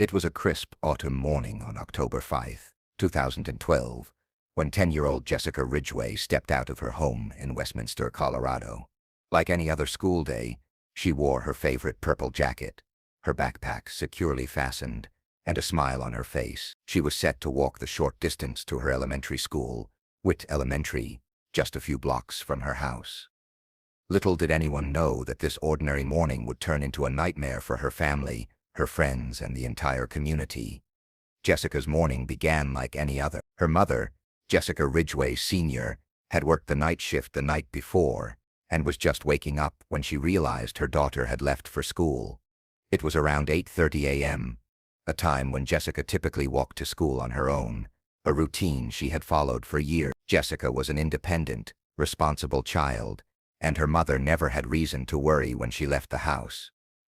It was a crisp autumn morning on October 5, 2012, when 10-year-old Jessica Ridgeway stepped out of her home in Westminster, Colorado. Like any other school day, she wore her favorite purple jacket, her backpack securely fastened, and a smile on her face. She was set to walk the short distance to her elementary school, Witt Elementary, just a few blocks from her house. Little did anyone know that this ordinary morning would turn into a nightmare for her family, her friends, and the entire community. Jessica's morning began like any other. Her mother, Jessica Ridgeway Sr., had worked the night shift the night before and was just waking up when she realized her daughter had left for school. It was around 8:30 a.m., a time when Jessica typically walked to school on her own, a routine she had followed for years. Jessica was an independent, responsible child, and her mother never had reason to worry when she left the house.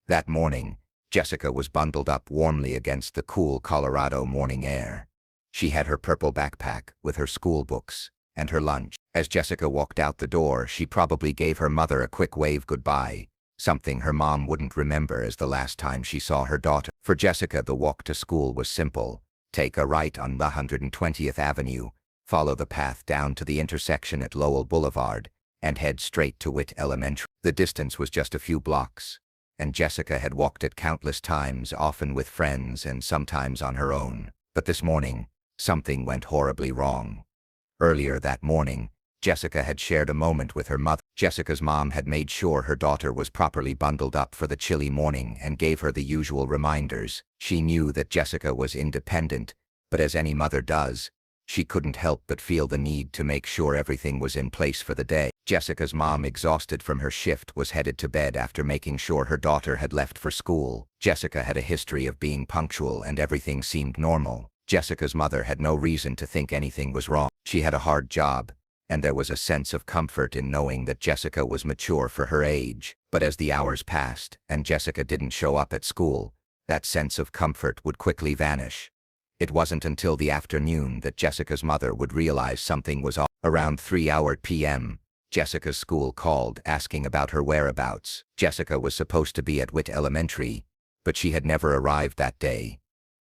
That morning, Jessica was bundled up warmly against the cool Colorado morning air. She had her purple backpack with her school books and her lunch. As Jessica walked out the door, she probably gave her mother a quick wave goodbye, something her mom wouldn't remember as the last time she saw her daughter. For Jessica, the walk to school was simple. Take a right on 120th Avenue, follow the path down to the intersection at Lowell Boulevard, and head straight to Witt Elementary. The distance was just a few blocks, and Jessica had walked it countless times, often with friends and sometimes on her own. But this morning, something went horribly wrong. Earlier that morning, Jessica had shared a moment with her mother. Jessica's mom had made sure her daughter was properly bundled up for the chilly morning and gave her the usual reminders. She knew that Jessica was independent, but as any mother does, she couldn't help but feel the need to make sure everything was in place for the day. Jessica's mom, exhausted from her shift, was headed to bed after making sure her daughter had left for school. Jessica had a history of being punctual and everything seemed normal. Jessica's mother had no reason to think anything was wrong. She had a hard job, and there was a sense of comfort in knowing that Jessica was mature for her age. But as the hours passed and Jessica didn't show up at school, that sense of comfort would quickly vanish. It wasn't until the afternoon that Jessica's mother would realize something was off. Around 3 p.m., Jessica's school called asking about her whereabouts. Jessica was supposed to be at Witt Elementary, but she had never arrived that day.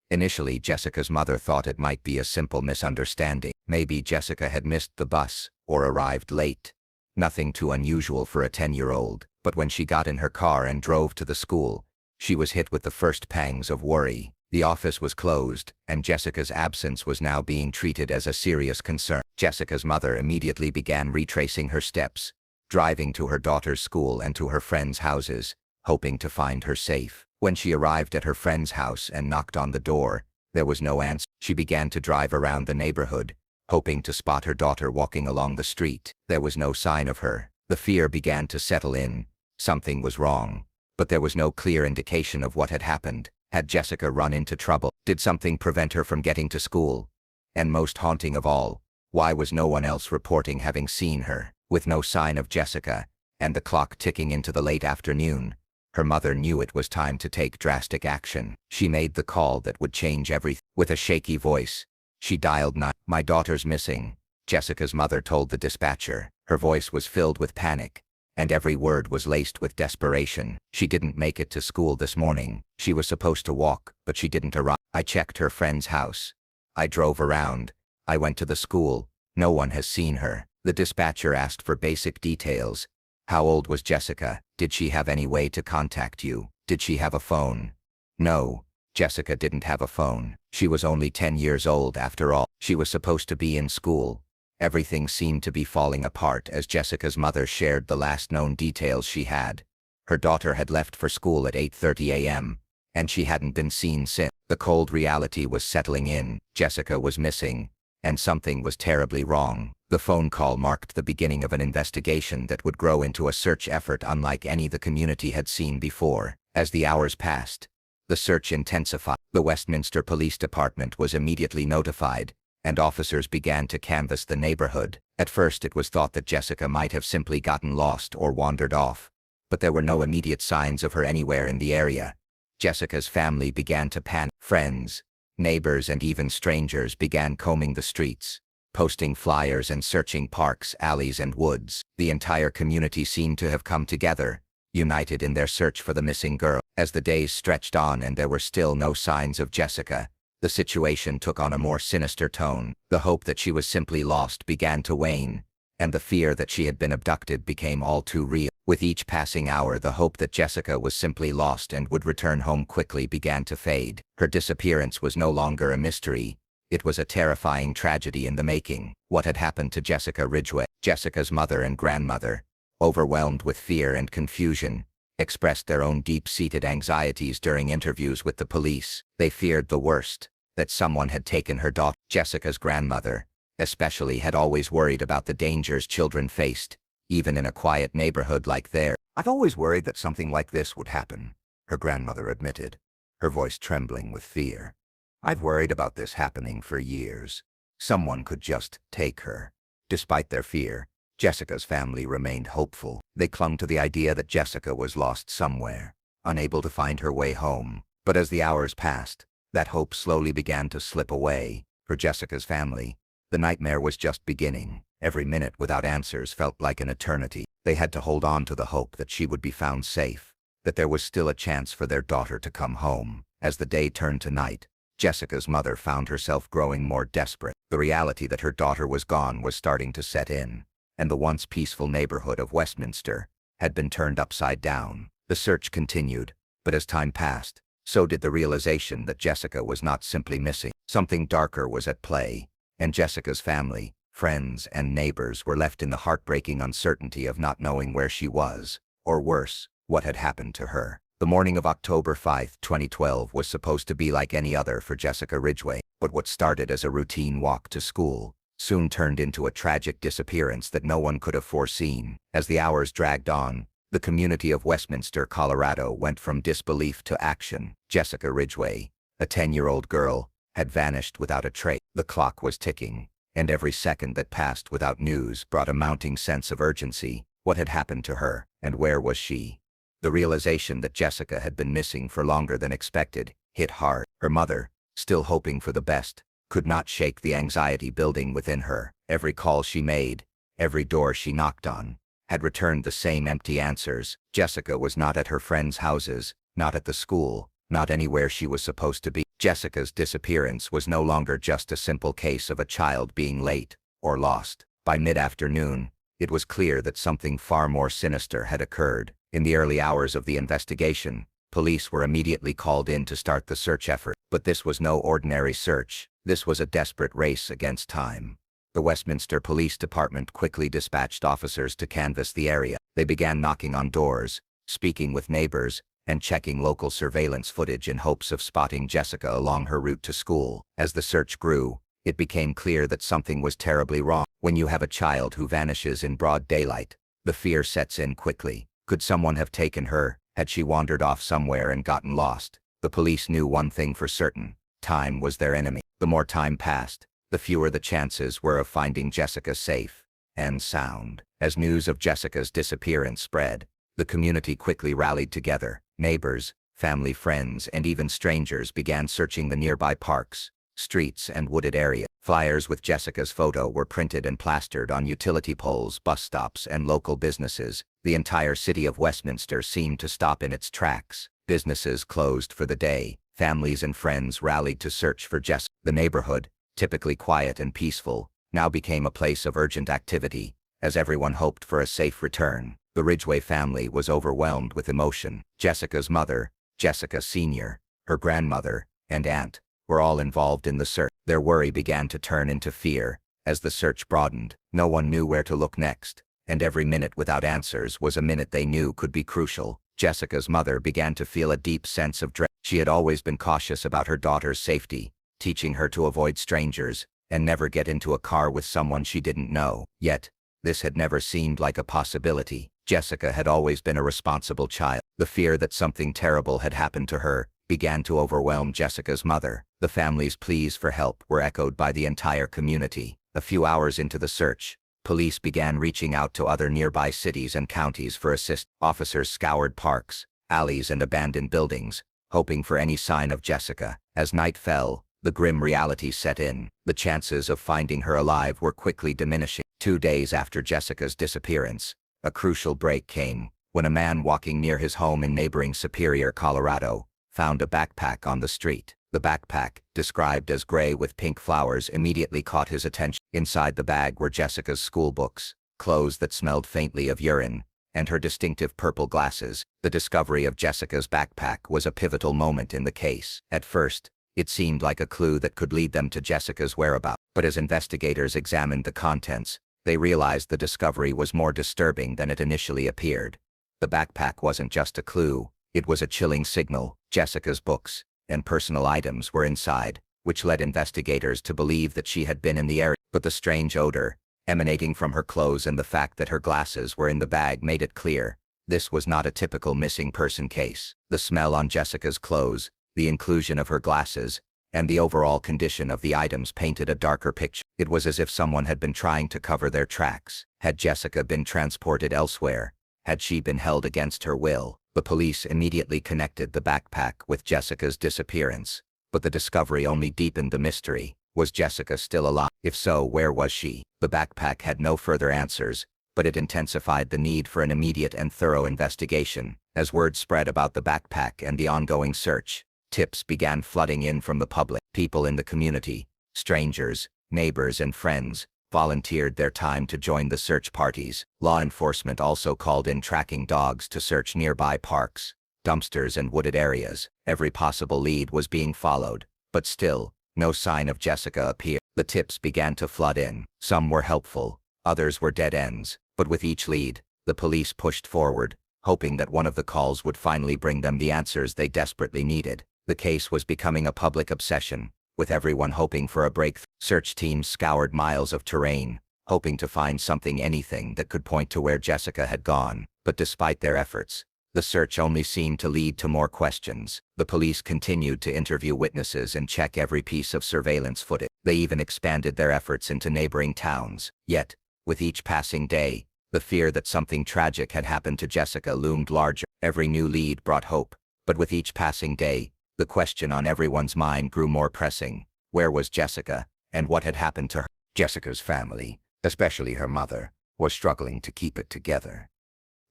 Initially, Jessica's mother thought it might be a simple misunderstanding. Maybe Jessica had missed the bus or arrived late. Nothing too unusual for a 10-year-old. But when she got in her car and drove to the school, she was hit with the first pangs of worry. The office was closed, and Jessica's absence was now being treated as a serious concern. Jessica's mother immediately began retracing her steps, driving to her daughter's school and to her friends' houses, hoping to find her safe. When she arrived at her friend's house and knocked on the door, there was no answer. She began to drive around the neighborhood, hoping to spot her daughter walking along the street. There was no sign of her. The fear began to settle in. Something was wrong, but there was no clear indication of what had happened. Had Jessica run into trouble? Did something prevent her from getting to school? And most haunting of all, why was no one else reporting having seen her? With no sign of Jessica, and the clock ticking into the late afternoon, her mother knew it was time to take drastic action. She made the call that would change everything. With a shaky voice, she dialed 9. "My daughter's missing," Jessica's mother told the dispatcher. Her voice was filled with panic, and every word was laced with desperation. "She didn't make it to school this morning. She was supposed to walk, but she didn't arrive. I checked her friend's house. I drove around. I went to the school. No one has seen her." The dispatcher asked for basic details. How old was Jessica? Did she have any way to contact you? Did she have a phone? No, Jessica didn't have a phone. She was only 10 years old after all. She was supposed to be in school. Everything seemed to be falling apart as Jessica's mother shared the last known details she had. Her daughter had left for school at 8:30 a.m., and she hadn't been seen since. The cold reality was settling in. Jessica was missing, and something was terribly wrong. The phone call marked the beginning of an investigation that would grow into a search effort unlike any the community had seen before. As the hours passed, the search intensified. The Westminster Police Department was immediately notified, and officers began to canvass the neighborhood. At first it was thought that Jessica might have simply gotten lost or wandered off, but there were no immediate signs of her anywhere in the area. Jessica's family began to panic. Friends, neighbors, and even strangers began combing the streets, posting flyers and searching parks, alleys, and woods. The entire community seemed to have come together, united in their search for the missing girl. As the days stretched on and there were still no signs of Jessica, the situation took on a more sinister tone. The hope that she was simply lost began to wane, and the fear that she had been abducted became all too real. With each passing hour, the hope that Jessica was simply lost and would return home quickly began to fade. Her disappearance was no longer a mystery. It was a terrifying tragedy in the making. What had happened to Jessica Ridgeway? Jessica's mother and grandmother, overwhelmed with fear and confusion, expressed their own deep-seated anxieties during interviews with the police. They feared the worst, that someone had taken her daughter. Jessica's grandmother, especially, had always worried about the dangers children faced, even in a quiet neighborhood like theirs. "I've always worried that something like this would happen," her grandmother admitted, her voice trembling with fear. "I've worried about this happening for years. Someone could just take her." Despite their fear, Jessica's family remained hopeful. They clung to the idea that Jessica was lost somewhere, unable to find her way home. But as the hours passed, that hope slowly began to slip away. For Jessica's family, the nightmare was just beginning. Every minute without answers felt like an eternity. They had to hold on to the hope that she would be found safe, that there was still a chance for their daughter to come home. As the day turned to night, Jessica's mother found herself growing more desperate. The reality that her daughter was gone was starting to set in, and the once peaceful neighborhood of Westminster had been turned upside down. The search continued, but as time passed, so did the realization that Jessica was not simply missing. Something darker was at play, and Jessica's family, friends, and neighbors were left in the heartbreaking uncertainty of not knowing where she was, or worse, what had happened to her. The morning of October 5, 2012 was supposed to be like any other for Jessica Ridgeway, but what started as a routine walk to school soon turned into a tragic disappearance that no one could have foreseen. As the hours dragged on, the community of Westminster, Colorado went from disbelief to action. Jessica Ridgeway, a 10-year-old girl, had vanished without a trace. The clock was ticking, and every second that passed without news brought a mounting sense of urgency. What had happened to her, and where was she? The realization that Jessica had been missing for longer than expected hit hard. Her mother, still hoping for the best, could not shake the anxiety building within her. Every call she made, every door she knocked on, had returned the same empty answers. Jessica was not at her friends' houses, not at the school, not anywhere she was supposed to be. Jessica's disappearance was no longer just a simple case of a child being late or lost. By mid-afternoon, it was clear that something far more sinister had occurred. In the early hours of the investigation, police were immediately called in to start the search effort. But this was no ordinary search. This was a desperate race against time. The Westminster Police Department quickly dispatched officers to canvass the area. They began knocking on doors, speaking with neighbors, and checking local surveillance footage in hopes of spotting Jessica along her route to school. As the search grew, it became clear that something was terribly wrong. When you have a child who vanishes in broad daylight, the fear sets in quickly. Could someone have taken her? Had she wandered off somewhere and gotten lost? The police knew one thing for certain: time was their enemy. The more time passed, the fewer the chances were of finding Jessica safe and sound. As news of Jessica's disappearance spread, the community quickly rallied together. Neighbors, family, friends, and even strangers began searching the nearby parks, streets, and wooded areas. Flyers with Jessica's photo were printed and plastered on utility poles, bus stops, and local businesses. The entire city of Westminster seemed to stop in its tracks. Businesses closed for the day. Families and friends rallied to search for Jessica. The neighborhood, typically quiet and peaceful, now became a place of urgent activity, as everyone hoped for a safe return. The Ridgeway family was overwhelmed with emotion. Jessica's mother, Jessica Sr., her grandmother, and aunt were all involved in the search. Their worry began to turn into fear as the search broadened. No one knew where to look next, and every minute without answers was a minute they knew could be crucial. Jessica's mother began to feel a deep sense of dread. She had always been cautious about her daughter's safety, teaching her to avoid strangers and never get into a car with someone she didn't know. Yet, this had never seemed like a possibility. Jessica had always been a responsible child. The fear that something terrible had happened to her began to overwhelm Jessica's mother. The family's pleas for help were echoed by the entire community. A few hours into the search, police began reaching out to other nearby cities and counties for assistance. Officers scoured parks, alleys, and abandoned buildings, hoping for any sign of Jessica. As night fell, the grim reality set in. The chances of finding her alive were quickly diminishing. 2 days after Jessica's disappearance, a crucial break came when a man walking near his home in neighboring Superior, Colorado, found a backpack on the street. The backpack, described as gray with pink flowers, immediately caught his attention. Inside the bag were Jessica's school books, clothes that smelled faintly of urine, and her distinctive purple glasses. The discovery of Jessica's backpack was a pivotal moment in the case. At first, it seemed like a clue that could lead them to Jessica's whereabouts, but as investigators examined the contents, they realized the discovery was more disturbing than it initially appeared. The backpack wasn't just a clue, it was a chilling signal. Jessica's books and personal items were inside, which led investigators to believe that she had been in the area. But the strange odor emanating from her clothes and the fact that her glasses were in the bag made it clear this was not a typical missing person case. The smell on Jessica's clothes, the inclusion of her glasses, and the overall condition of the items painted a darker picture. It was as if someone had been trying to cover their tracks. Had Jessica been transported elsewhere? Had she been held against her will? The police immediately connected the backpack with Jessica's disappearance, but the discovery only deepened the mystery. Was Jessica still alive? If so, where was she? The backpack had no further answers, but it intensified the need for an immediate and thorough investigation. As word spread about the backpack and the ongoing search, tips began flooding in from the public. People in the community, strangers, neighbors, and friends volunteered their time to join the search parties. Law enforcement also called in tracking dogs to search nearby parks, dumpsters, and wooded areas. Every possible lead was being followed, but still, no sign of Jessica appeared. The tips began to flood in. Some were helpful, others were dead ends, but with each lead, the police pushed forward, hoping that one of the calls would finally bring them the answers they desperately needed. The case was becoming a public obsession, with everyone hoping for a breakthrough. Search teams scoured miles of terrain, hoping to find anything that could point to where Jessica had gone. But despite their efforts, the search only seemed to lead to more questions. The police continued to interview witnesses and check every piece of surveillance footage. They even expanded their efforts into neighboring towns. Yet, with each passing day, the fear that something tragic had happened to Jessica loomed larger. Every new lead brought hope, but with each passing day, the question on everyone's mind grew more pressing. Where was Jessica, and what had happened to her? Jessica's family, especially her mother, was struggling to keep it together.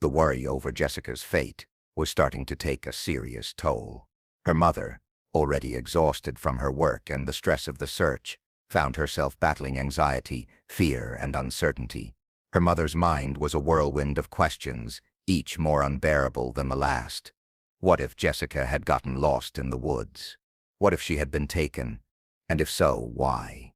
The worry over Jessica's fate was starting to take a serious toll. Her mother, already exhausted from her work and the stress of the search, found herself battling anxiety, fear, and uncertainty. Her mother's mind was a whirlwind of questions, each more unbearable than the last. What if Jessica had gotten lost in the woods? What if she had been taken? And if so, why?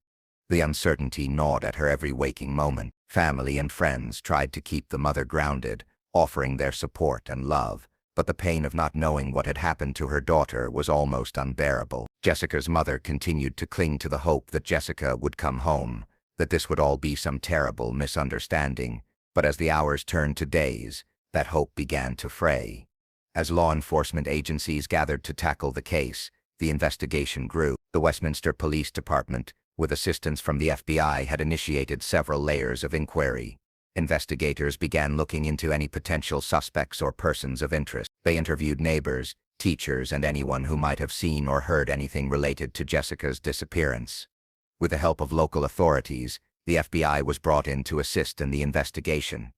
The uncertainty gnawed at her every waking moment. Family and friends tried to keep the mother grounded, offering their support and love, but the pain of not knowing what had happened to her daughter was almost unbearable. Jessica's mother continued to cling to the hope that Jessica would come home, that this would all be some terrible misunderstanding. But as the hours turned to days, that hope began to fray. As law enforcement agencies gathered to tackle the case, the investigation grew. The Westminster Police Department, with assistance from the FBI, had initiated several layers of inquiry. Investigators began looking into any potential suspects or persons of interest. They interviewed neighbors, teachers, and anyone who might have seen or heard anything related to Jessica's disappearance. With the help of local authorities, the FBI was brought in to assist in the investigation.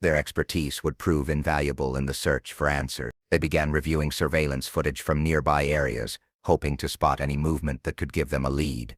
Their expertise would prove invaluable in the search for answers. They began reviewing surveillance footage from nearby areas, hoping to spot any movement that could give them a lead.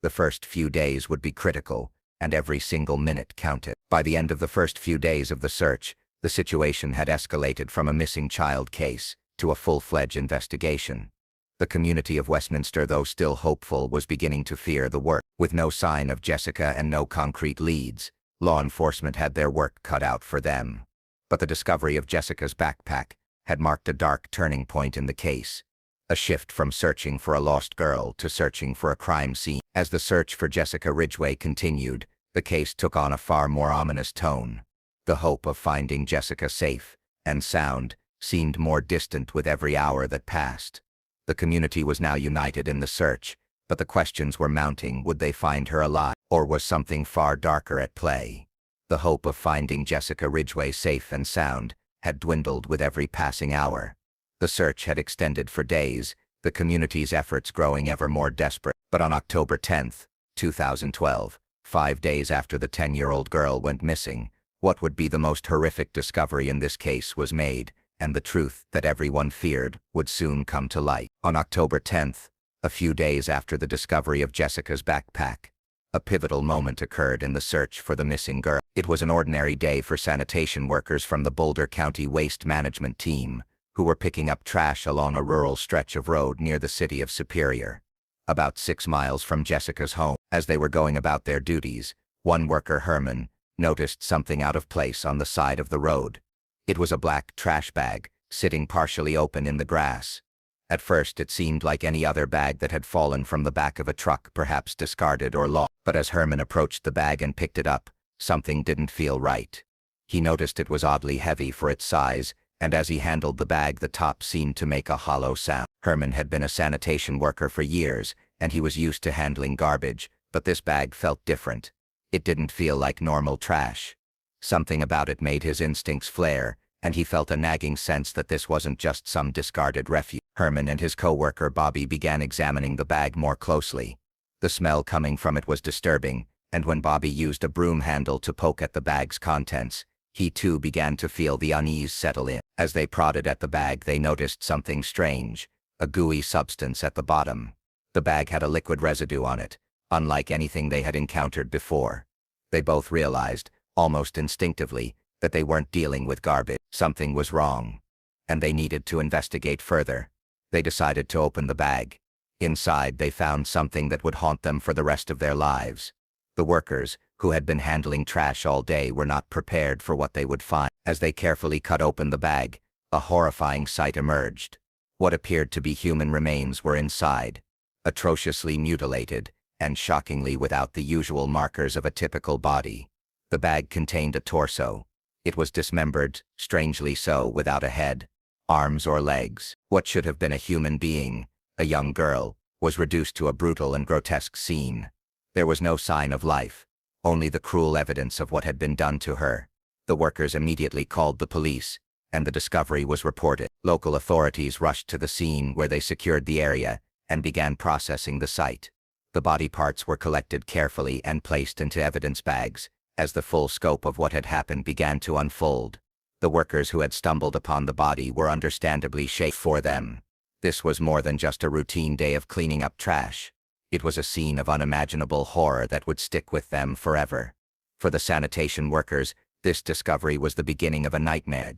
The first few days would be critical, and every single minute counted. By the end of the first few days of the search, the situation had escalated from a missing child case to a full-fledged investigation. The community of Westminster, though still hopeful, was beginning to fear the work. With no sign of Jessica and no concrete leads, law enforcement had their work cut out for them. But the discovery of Jessica's backpack had marked a dark turning point in the case, a shift from searching for a lost girl to searching for a crime scene. As the search for Jessica Ridgeway continued, the case took on a far more ominous tone. The hope of finding Jessica safe and sound seemed more distant with every hour that passed. The community was now united in the search, but the questions were mounting. Would they find her alive, or was something far darker at play? The hope of finding Jessica Ridgeway safe and sound had dwindled with every passing hour. The search had extended for days, the community's efforts growing ever more desperate. But on October 10, 2012, 5 days after the 10-year-old girl went missing, What would be the most horrific discovery in this case was made, and the truth that everyone feared would soon come to light. On October 10th, a few days after the discovery of Jessica's backpack, a pivotal moment occurred in the search for the missing girl. It was an ordinary day for sanitation workers from the Boulder County Waste Management Team, who were picking up trash along a rural stretch of road near the city of Superior, about 6 miles from Jessica's home. As they were going about their duties, one worker, Herman, noticed something out of place on the side of the road. It was a black trash bag, sitting partially open in the grass. At first it seemed like any other bag that had fallen from the back of a truck, perhaps discarded or lost. But as Herman approached the bag and picked it up, something didn't feel right. He noticed it was oddly heavy for its size, and as he handled the bag, the top seemed to make a hollow sound. Herman had been a sanitation worker for years, and he was used to handling garbage, but this bag felt different. It didn't feel like normal trash. Something about it made his instincts flare, and he felt a nagging sense that this wasn't just some discarded refuse. Herman and his co-worker Bobby began examining the bag more closely. The smell coming from it was disturbing, and when Bobby used a broom handle to poke at the bag's contents, he too began to feel the unease settle in. As they prodded at the bag, they noticed something strange, a gooey substance at the bottom. The bag had a liquid residue on it, unlike anything they had encountered before. They both realized, almost instinctively, that they weren't dealing with garbage. Something was wrong, and they needed to investigate further. They decided to open the bag. Inside, they found something that would haunt them for the rest of their lives. The workers, who had been handling trash all day, were not prepared for what they would find. As they carefully cut open the bag, a horrifying sight emerged. What appeared to be human remains were inside, atrociously mutilated, and shockingly without the usual markers of a typical body. The bag contained a torso. It was dismembered, strangely so, without a head, arms or legs. What should have been a human being, a young girl, was reduced to a brutal and grotesque scene. There was no sign of life, only the cruel evidence of what had been done to her. The workers immediately called the police, and the discovery was reported. Local authorities rushed to the scene, where they secured the area and began processing the site. The body parts were collected carefully and placed into evidence bags. As the full scope of what had happened began to unfold, the workers who had stumbled upon the body were understandably shaken. For them, this was more than just a routine day of cleaning up trash. It was a scene of unimaginable horror that would stick with them forever. For the sanitation workers, this discovery was the beginning of a nightmare.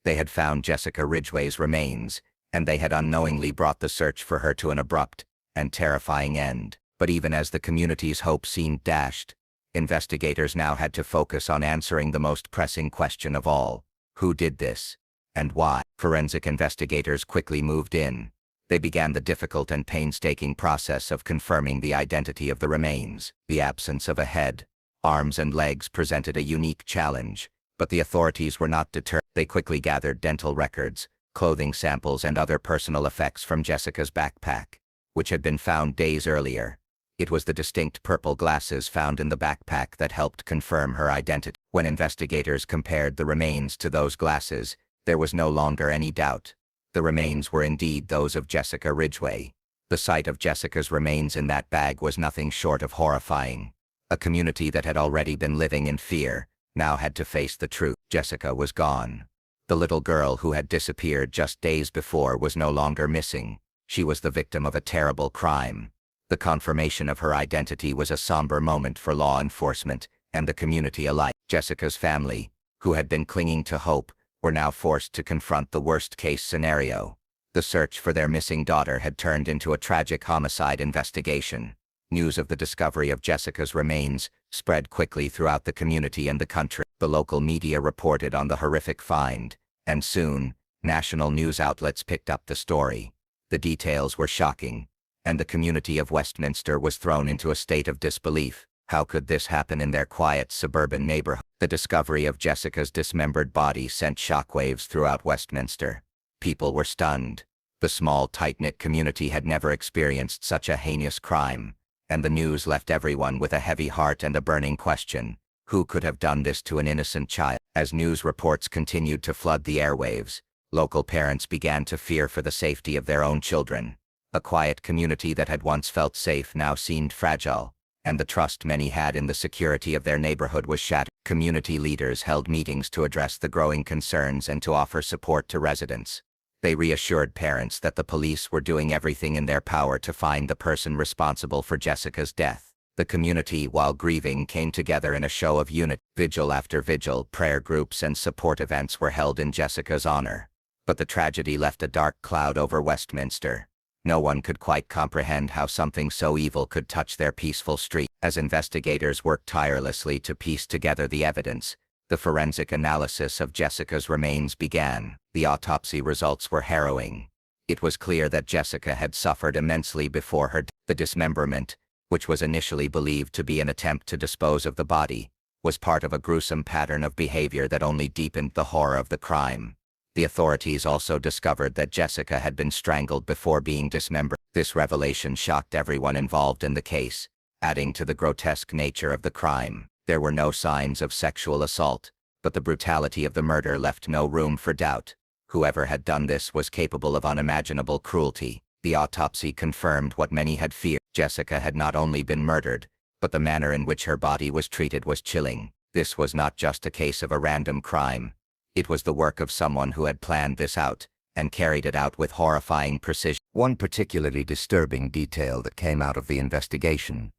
They had found Jessica Ridgway's remains, and they had unknowingly brought the search for her to an abrupt and terrifying end. But even as the community's hope seemed dashed, investigators now had to focus on answering the most pressing question of all: who did this, and why? Forensic investigators quickly moved in. They began the difficult and painstaking process of confirming the identity of the remains. The absence of a head, arms, and legs presented a unique challenge, but the authorities were not deterred. They quickly gathered dental records, clothing samples, and other personal effects from Jessica's backpack, which had been found days earlier. It was the distinct purple glasses found in the backpack that helped confirm her identity. When investigators compared the remains to those glasses, there was no longer any doubt. The remains were indeed those of Jessica Ridgway. The sight of Jessica's remains in that bag was nothing short of horrifying. A community that had already been living in fear now had to face the truth. Jessica was gone. The little girl who had disappeared just days before was no longer missing. She was the victim of a terrible crime. The confirmation of her identity was a somber moment for law enforcement and the community alike. Jessica's family, who had been clinging to hope, were now forced to confront the worst-case scenario. The search for their missing daughter had turned into a tragic homicide investigation. News of the discovery of Jessica's remains spread quickly throughout the community and the country. The local media reported on the horrific find, and soon, national news outlets picked up the story. The details were shocking, and the community of Westminster was thrown into a state of disbelief. How could this happen in their quiet suburban neighborhood? The discovery of Jessica's dismembered body sent shockwaves throughout Westminster. People were stunned. The small, tight-knit community had never experienced such a heinous crime, and the news left everyone with a heavy heart and a burning question: who could have done this to an innocent child? As news reports continued to flood the airwaves, local parents began to fear for the safety of their own children. A quiet community that had once felt safe now seemed fragile, and the trust many had in the security of their neighborhood was shattered. Community leaders held meetings to address the growing concerns and to offer support to residents. They reassured parents that the police were doing everything in their power to find the person responsible for Jessica's death. The community, while grieving, came together in a show of unity. Vigil after vigil, prayer groups and support events were held in Jessica's honor. But the tragedy left a dark cloud over Westminster. No one could quite comprehend how something so evil could touch their peaceful street. As investigators worked tirelessly to piece together the evidence, the forensic analysis of Jessica's remains began. The autopsy results were harrowing. It was clear that Jessica had suffered immensely before her death. The dismemberment, which was initially believed to be an attempt to dispose of the body, was part of a gruesome pattern of behavior that only deepened the horror of the crime. The authorities also discovered that Jessica had been strangled before being dismembered. This revelation shocked everyone involved in the case, adding to the grotesque nature of the crime. There were no signs of sexual assault, but the brutality of the murder left no room for doubt. Whoever had done this was capable of unimaginable cruelty. The autopsy confirmed what many had feared. Jessica had not only been murdered, but the manner in which her body was treated was chilling. This was not just a case of a random crime. It was the work of someone who had planned this out and carried it out with horrifying precision. One particularly disturbing detail that came out of the investigation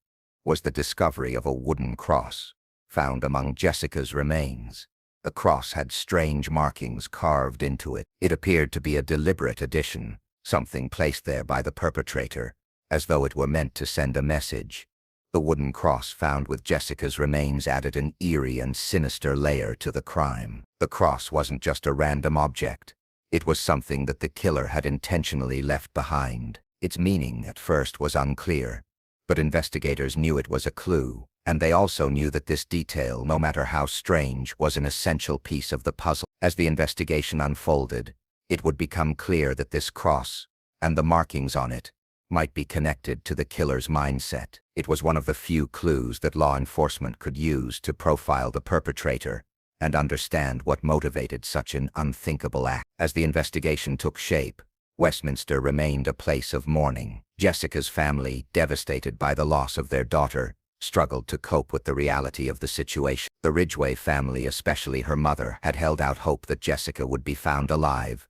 was the discovery of a wooden cross found among Jessica's remains. The cross had strange markings carved into it. It appeared to be a deliberate addition, something placed there by the perpetrator, as though it were meant to send a message. The wooden cross found with Jessica's remains added an eerie and sinister layer to the crime. The cross wasn't just a random object. It was something that the killer had intentionally left behind. Its meaning at first was unclear, but investigators knew it was a clue, and they also knew that this detail, no matter how strange, was an essential piece of the puzzle. As the investigation unfolded, it would become clear that this cross, and the markings on it, might be connected to the killer's mindset. It was one of the few clues that law enforcement could use to profile the perpetrator and understand what motivated such an unthinkable act. As the investigation took shape, Westminster remained a place of mourning. Jessica's family, devastated by the loss of their daughter, struggled to cope with the reality of the situation. The Ridgeway family, especially her mother, had held out hope that Jessica would be found alive.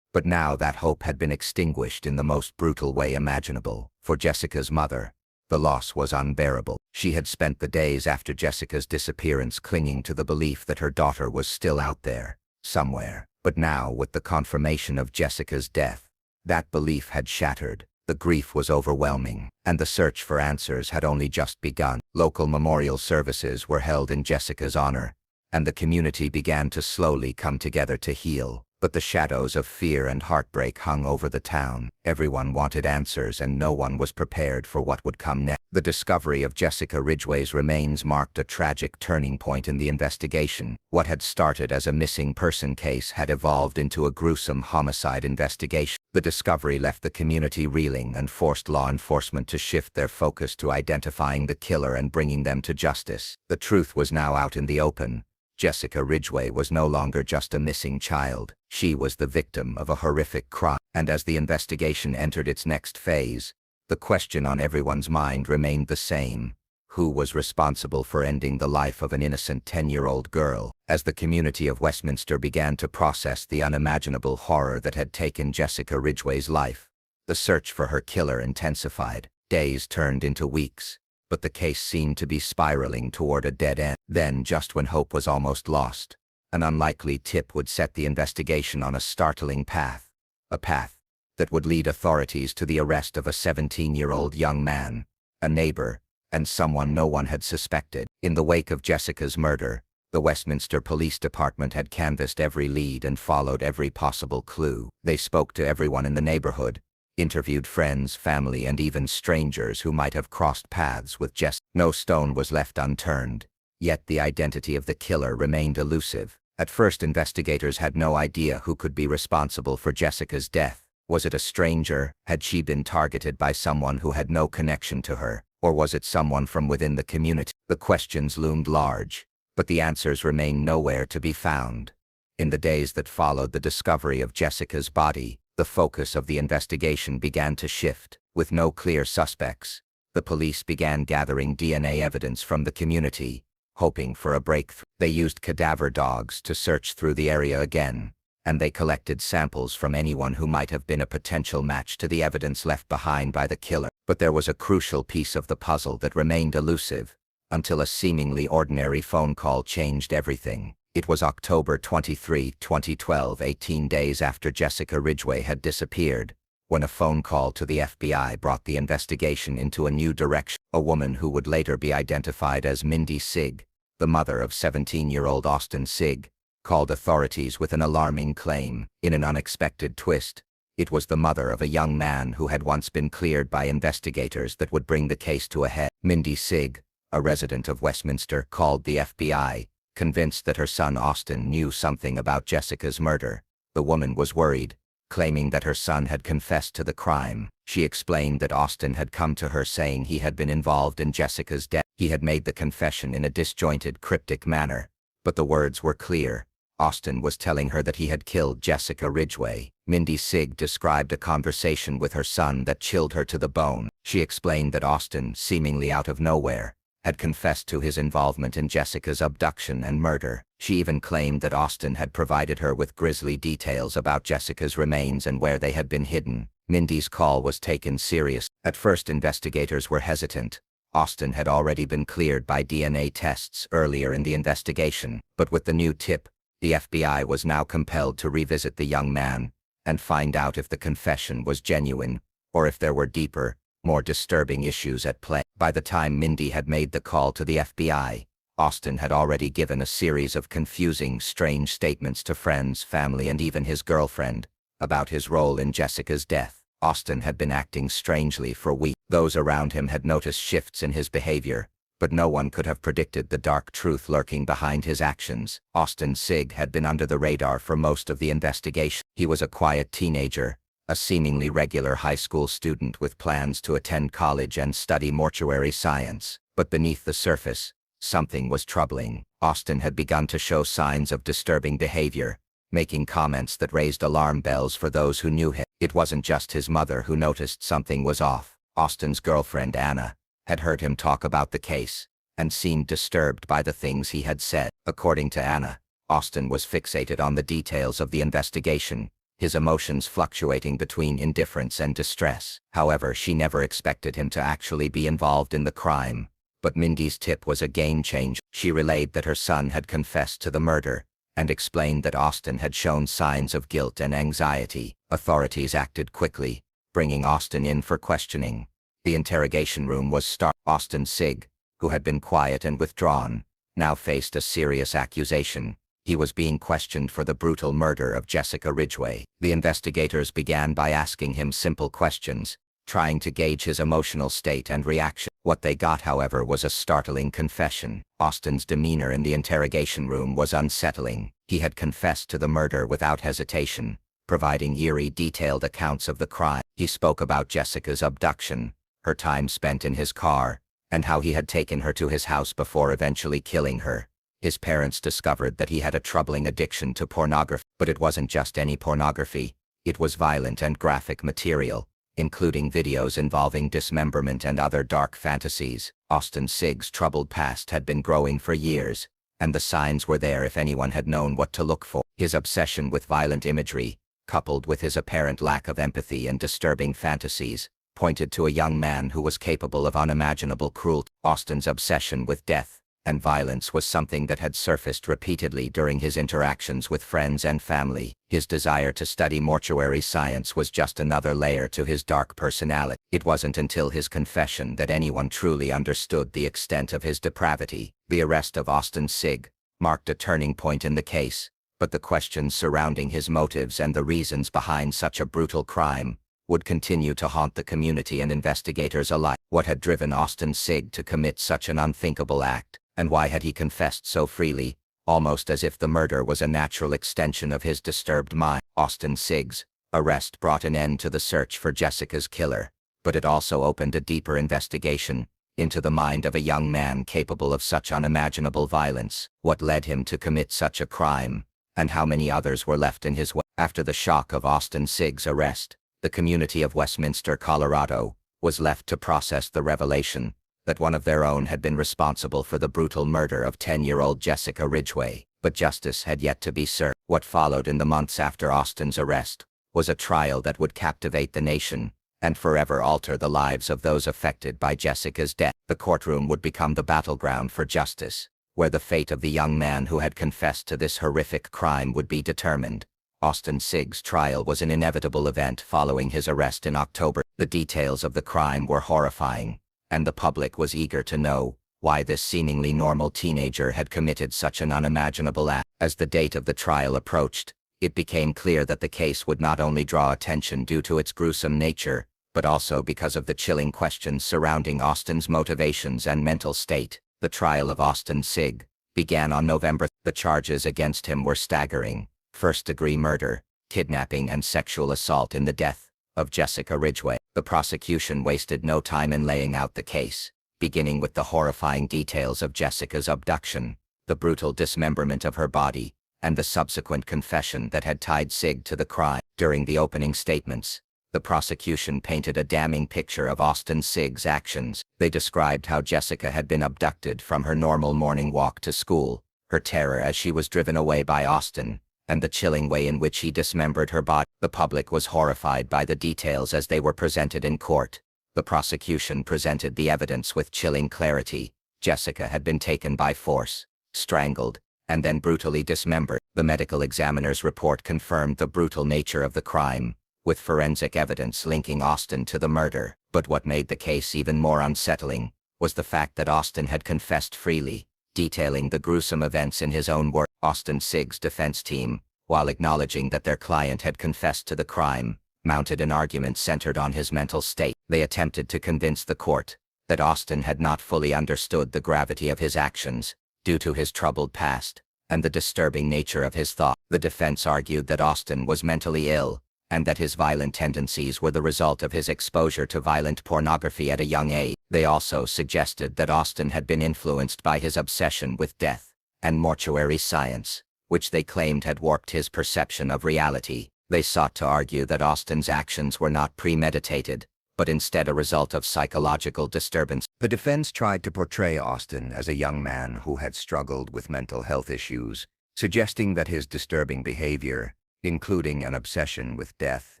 But now that hope had been extinguished in the most brutal way imaginable. For Jessica's mother, the loss was unbearable. She had spent the days after Jessica's disappearance clinging to the belief that her daughter was still out there, somewhere. But now, with the confirmation of Jessica's death, that belief had shattered. The grief was overwhelming, and the search for answers had only just begun. Local memorial services were held in Jessica's honor, and the community began to slowly come together to heal. But the shadows of fear and heartbreak hung over the town. Everyone wanted answers, and no one was prepared for what would come next. The discovery of Jessica Ridgway's remains marked a tragic turning point in the investigation. What had started as a missing person case had evolved into a gruesome homicide investigation. The discovery left the community reeling and forced law enforcement to shift their focus to identifying the killer and bringing them to justice. The truth was now out in the open. Jessica Ridgway was no longer just a missing child. She was the victim of a horrific crime. And as the investigation entered its next phase, the question on everyone's mind remained the same. Who was responsible for ending the life of an innocent 10-year-old girl? As the community of Westminster began to process the unimaginable horror that had taken Jessica Ridgway's life, the search for her killer intensified. Days turned into weeks, but the case seemed to be spiraling toward a dead end. Then, just when hope was almost lost, an unlikely tip would set the investigation on a startling path. A path that would lead authorities to the arrest of a 17-year-old young man, a neighbor, and someone no one had suspected. In the wake of Jessica's murder, the Westminster Police Department had canvassed every lead and followed every possible clue. They spoke to everyone in the neighborhood, interviewed friends, family, and even strangers who might have crossed paths with Jessica. No stone was left unturned, yet the identity of the killer remained elusive. At first, investigators had no idea who could be responsible for Jessica's death. Was it a stranger? Had she been targeted by someone who had no connection to her? Or was it someone from within the community? The questions loomed large, but the answers remained nowhere to be found. In the days that followed the discovery of Jessica's body, the focus of the investigation began to shift. With no clear suspects, the police began gathering DNA evidence from the community, hoping for a breakthrough. They used cadaver dogs to search through the area again, and they collected samples from anyone who might have been a potential match to the evidence left behind by the killer. But there was a crucial piece of the puzzle that remained elusive, until a seemingly ordinary phone call changed everything. It was October 23, 2012, 18 days after Jessica Ridgeway had disappeared, when a phone call to the FBI brought the investigation into a new direction. A woman who would later be identified as Mindy Sigg, the mother of 17-year-old Austin Sigg, called authorities with an alarming claim. In an unexpected twist, it was the mother of a young man who had once been cleared by investigators that would bring the case to a head. Mindy Sigg, a resident of Westminster, called the FBI, convinced that her son Austin knew something about Jessica's murder. The woman was worried, claiming that her son had confessed to the crime. She explained that Austin had come to her saying he had been involved in Jessica's death. He had made the confession in a disjointed, cryptic manner, but the words were clear. Austin was telling her that he had killed Jessica Ridgeway. Mindy Sigg described a conversation with her son that chilled her to the bone. She explained that Austin, seemingly out of nowhere, had confessed to his involvement in Jessica's abduction and murder. She even claimed that Austin had provided her with grisly details about Jessica's remains and where they had been hidden. Mindy's call was taken serious. At first, investigators were hesitant. Austin had already been cleared by DNA tests earlier in the investigation, but with the new tip, the FBI was now compelled to revisit the young man and find out if the confession was genuine, or if there were deeper, more disturbing issues at play. By the time Mindy had made the call to the FBI, Austin had already given a series of confusing, strange statements to friends, family, and even his girlfriend about his role in Jessica's death. Austin had been acting strangely for weeks. Those around him had noticed shifts in his behavior, but no one could have predicted the dark truth lurking behind his actions. Austin Sigg had been under the radar for most of the investigation. He was a quiet teenager, a seemingly regular high school student with plans to attend college and study mortuary science. But beneath the surface, something was troubling. Austin had begun to show signs of disturbing behavior, making comments that raised alarm bells for those who knew him. It wasn't just his mother who noticed something was off. Austin's girlfriend, Anna, had heard him talk about the case, and seemed disturbed by the things he had said. According to Anna, Austin was fixated on the details of the investigation, his emotions fluctuating between indifference and distress. However, she never expected him to actually be involved in the crime. But Mindy's tip was a game changer. She relayed that her son had confessed to the murder, and explained that Austin had shown signs of guilt and anxiety. Authorities acted quickly, bringing Austin in for questioning. The interrogation room was stark. Austin Sigg, who had been quiet and withdrawn, now faced a serious accusation. He was being questioned for the brutal murder of Jessica Ridgeway. The investigators began by asking him simple questions, trying to gauge his emotional state and reaction. What they got, however, was a startling confession. Austin's demeanor in the interrogation room was unsettling. He had confessed to the murder without hesitation, providing eerie, detailed accounts of the crime. He spoke about Jessica's abduction, her time spent in his car, and how he had taken her to his house before eventually killing her. His parents discovered that he had a troubling addiction to pornography. But it wasn't just any pornography. It was violent and graphic material, including videos involving dismemberment and other dark fantasies. Austin Sigg's troubled past had been growing for years, and the signs were there if anyone had known what to look for. His obsession with violent imagery, coupled with his apparent lack of empathy and disturbing fantasies, pointed to a young man who was capable of unimaginable cruelty. Austin's obsession with death and violence was something that had surfaced repeatedly during his interactions with friends and family. His desire to study mortuary science was just another layer to his dark personality. It wasn't until his confession that anyone truly understood the extent of his depravity. The arrest of Austin Sigg marked a turning point in the case, but the questions surrounding his motives and the reasons behind such a brutal crime would continue to haunt the community and investigators alike. What had driven Austin Sigg to commit such an unthinkable act? And why had he confessed so freely, almost as if the murder was a natural extension of his disturbed mind? Austin Sigg's arrest brought an end to the search for Jessica's killer, but it also opened a deeper investigation into the mind of a young man capable of such unimaginable violence. What led him to commit such a crime, and how many others were left in his way? After the shock of Austin Sigg's arrest, the community of Westminster, Colorado, was left to process the revelation. that one of their own had been responsible for the brutal murder of 10-year-old Jessica Ridgeway, but justice had yet to be served. What followed in the months after Austin's arrest was a trial that would captivate the nation and forever alter the lives of those affected by Jessica's death. The courtroom would become the battleground for justice, where the fate of the young man who had confessed to this horrific crime would be determined. Austin Sigg's trial was an inevitable event following his arrest in October. The details of the crime were horrifying, and the public was eager to know why this seemingly normal teenager had committed such an unimaginable act. As the date of the trial approached, it became clear that the case would not only draw attention due to its gruesome nature, but also because of the chilling questions surrounding Austin's motivations and mental state. The trial of Austin Sigg began on November. The charges against him were staggering: first-degree murder, kidnapping, and sexual assault in the death of Jessica Ridgeway. The prosecution wasted no time in laying out the case, beginning with the horrifying details of Jessica's abduction, the brutal dismemberment of her body, and the subsequent confession that had tied Sigg to the crime. During the opening statements, the prosecution painted a damning picture of Austin Sigg's actions. They described how Jessica had been abducted from her normal morning walk to school, her terror as she was driven away by Austin, and the chilling way in which he dismembered her body. The public was horrified by the details as they were presented in court. The prosecution presented the evidence with chilling clarity. Jessica had been taken by force, strangled, and then brutally dismembered. The medical examiner's report confirmed the brutal nature of the crime, with forensic evidence linking Austin to the murder. But what made the case even more unsettling was the fact that Austin had confessed freely, detailing the gruesome events in his own words. Austin Sigg's defense team, while acknowledging that their client had confessed to the crime, mounted an argument centered on his mental state. They attempted to convince the court that Austin had not fully understood the gravity of his actions, due to his troubled past and the disturbing nature of his thought. The defense argued that Austin was mentally ill, and that his violent tendencies were the result of his exposure to violent pornography at a young age. They also suggested that Austin had been influenced by his obsession with death and mortuary science, which they claimed had warped his perception of reality. They sought to argue that Austin's actions were not premeditated, but instead a result of psychological disturbance. The defense tried to portray Austin as a young man who had struggled with mental health issues, suggesting that his disturbing behavior, including an obsession with death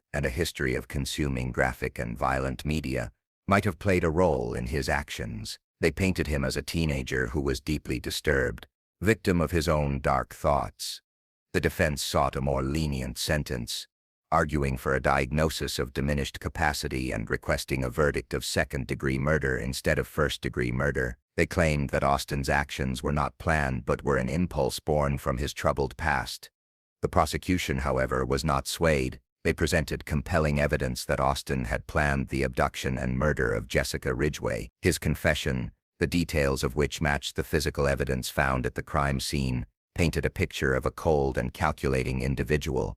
and a history of consuming graphic and violent media, might have played a role in his actions. They painted him as a teenager who was deeply disturbed, victim of his own dark thoughts. The defense sought a more lenient sentence, arguing for a diagnosis of diminished capacity and requesting a verdict of second-degree murder instead of first-degree murder. They claimed that Austin's actions were not planned but were an impulse born from his troubled past. The prosecution, however, was not swayed. They presented compelling evidence that Austin had planned the abduction and murder of Jessica Ridgeway. His confession, the details of which matched the physical evidence found at the crime scene, painted a picture of a cold and calculating individual.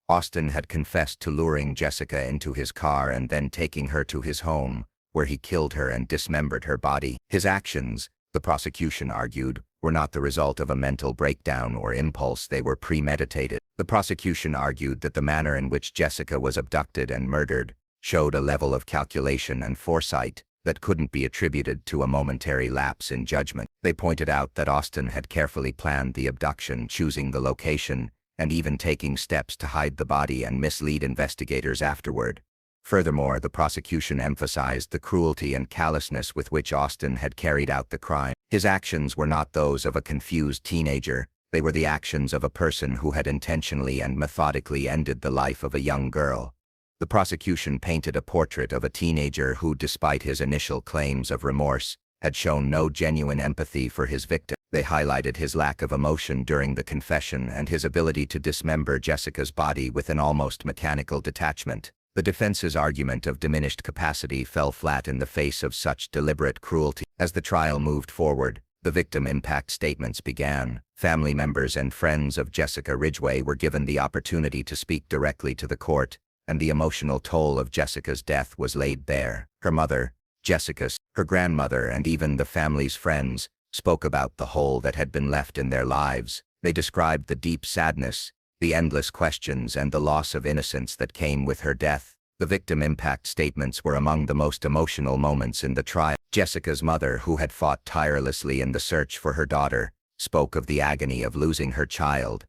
Austin had confessed to luring Jessica into his car and then taking her to his home, where he killed her and dismembered her body. His actions, the prosecution argued, were not the result of a mental breakdown or impulse. They were premeditated. The prosecution argued that the manner in which Jessica was abducted and murdered showed a level of calculation and foresight that couldn't be attributed to a momentary lapse in judgment. They pointed out that Austin had carefully planned the abduction, choosing the location, and even taking steps to hide the body and mislead investigators afterward. Furthermore, the prosecution emphasized the cruelty and callousness with which Austin had carried out the crime. His actions were not those of a confused teenager. They were the actions of a person who had intentionally and methodically ended the life of a young girl. The prosecution painted a portrait of a teenager who, despite his initial claims of remorse, had shown no genuine empathy for his victim. They highlighted his lack of emotion during the confession and his ability to dismember Jessica's body with an almost mechanical detachment. The defense's argument of diminished capacity fell flat in the face of such deliberate cruelty. As the trial moved forward, the victim impact statements began. Family members and friends of Jessica Ridgeway were given the opportunity to speak directly to the court, and the emotional toll of Jessica's death was laid bare. Her mother, Jessica's, her grandmother, and even the family's friends spoke about the hole that had been left in their lives. They described the deep sadness, the endless questions, and the loss of innocence that came with her death. The victim impact statements were among the most emotional moments in the trial. Jessica's mother, who had fought tirelessly in the search for her daughter, spoke of the agony of losing her child.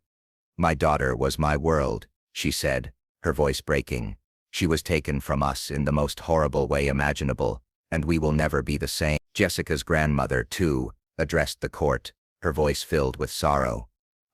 "My daughter was my world," she said, her voice breaking. "She was taken from us in the most horrible way imaginable, and we will never be the same." Jessica's grandmother, too, addressed the court, her voice filled with sorrow.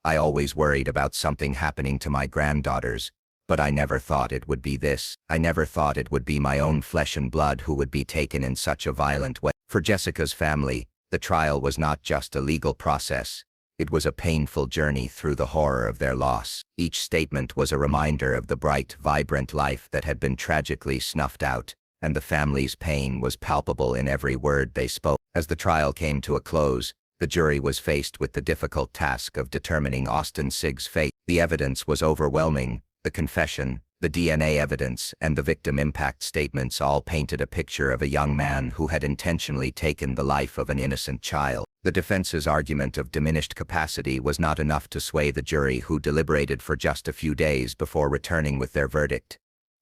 "I always worried about something happening to my granddaughters, but I never thought it would be this. I never thought it would be my own flesh and blood who would be taken in such a violent way." For Jessica's family, the trial was not just a legal process. It was a painful journey through the horror of their loss. Each statement was a reminder of the bright, vibrant life that had been tragically snuffed out, and the family's pain was palpable in every word they spoke. As the trial came to a close, the jury was faced with the difficult task of determining Austin Sigg's fate. The evidence was overwhelming. The confession, the DNA evidence, and the victim impact statements all painted a picture of a young man who had intentionally taken the life of an innocent child. The defense's argument of diminished capacity was not enough to sway the jury, who deliberated for just a few days before returning with their verdict.